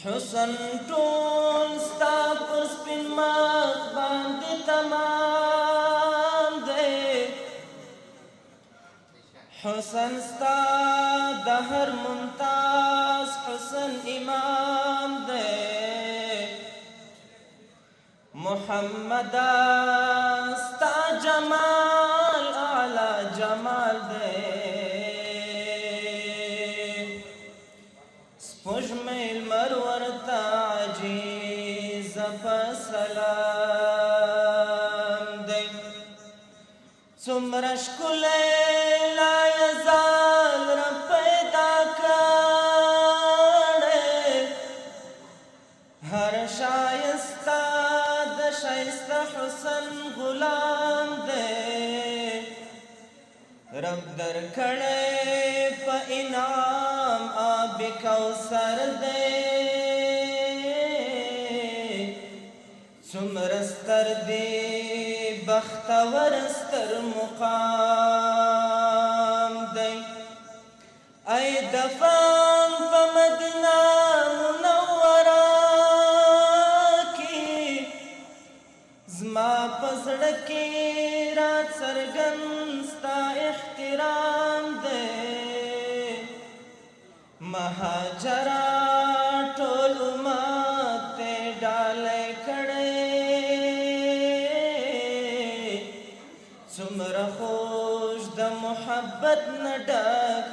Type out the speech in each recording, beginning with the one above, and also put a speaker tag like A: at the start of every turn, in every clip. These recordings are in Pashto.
A: حسن ټول ستا پر سپین مخ باندې تمام دی حسن ستا د هر ممتاز حسن امام دی محمد ستا جمال اعلی جمال دی سپوږمۍ لمر ورته عجیز په سلام دی څومره ښکلی لا یزال رب پیدا کړی هر شایسته د شایسته حسن غلام دی رب درکړی په انعام آب کوثر دی څومره ستر دی بختور ستر مقام دی ای دفن په مدینه منوره کې زما په زړه کې را څرګند ستا احترام دی مهاجرا ټول امت ته ډالۍ کړی څومره خوش د محبت نه ډک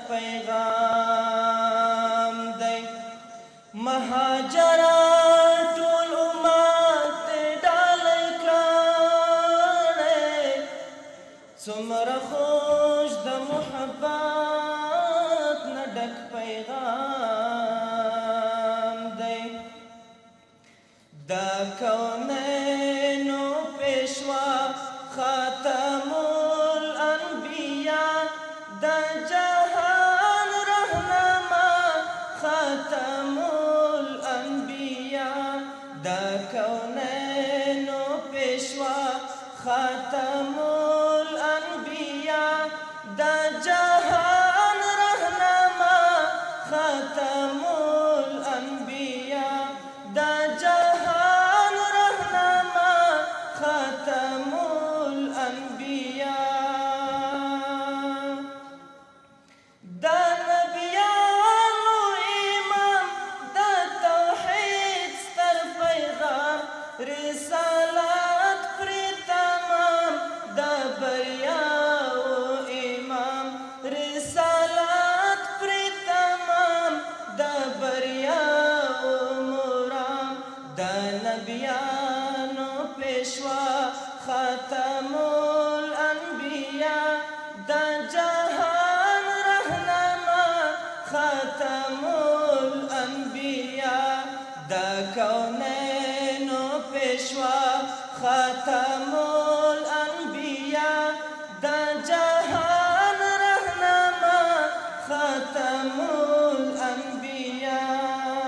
A: پیغام دی مهاجرا ټول امت ته ډالۍ کړی څومره خوش د محبت نه ډک پیغام دی دا کونینو پیشوا خاتم الانبیاء دا جهان رهنما خاتم الانبیاء دا کونینو پیشوا خاتم الانبیاء دا جهان رهنما خاتم الانبیاء دا جهان رهنما خاتم الانبیاء دا نبیانو امام دا توحید ستر پیغام رسالت پر تمام دا بریاو امام رسالت پر تمام دا بریاو مرام دا نبیانو پیشوا خاتم الانبیاء دا جهان رهنما خاتم الانبیاء دا کونینو پیشوا خاتم الانبیاء دا جهان رهنما خاتم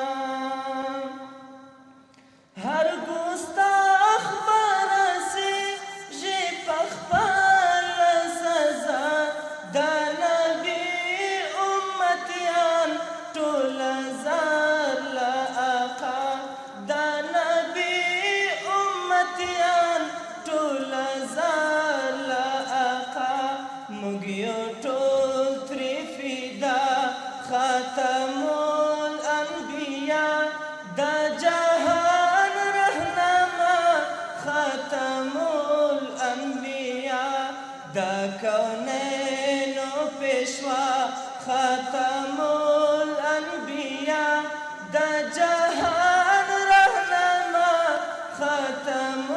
A: الانبیاء هر گستاخ برسی جی پخپل سزا دا نبی امتیان ټول زار لا آقا دا نبی امتیان ټول زار لا آقا موږ یو ټول ترې فدا خاتم الانبیاء دا جهان رهنما خاتم الانبیاء دا کونینو پیشوا خاتم الانبیاء دا جهان رهنما خاتم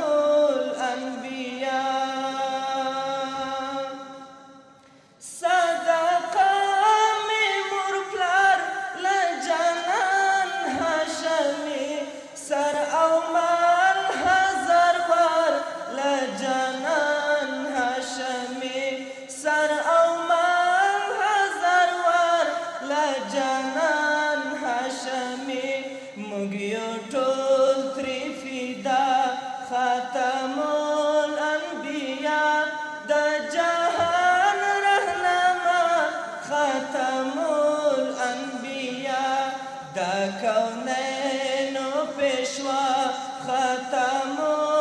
A: الانبیاء صدقه می مور پلار لجنان هاشمی سر او مال هزار وار لجنان هاشمی سر او مال هزار وار لجنان هاشمی موږ یو ټول ترې فدا خاتم الانبیاء د جهان رهنما خاتم الانبیاء دا کونین پیشوا ختم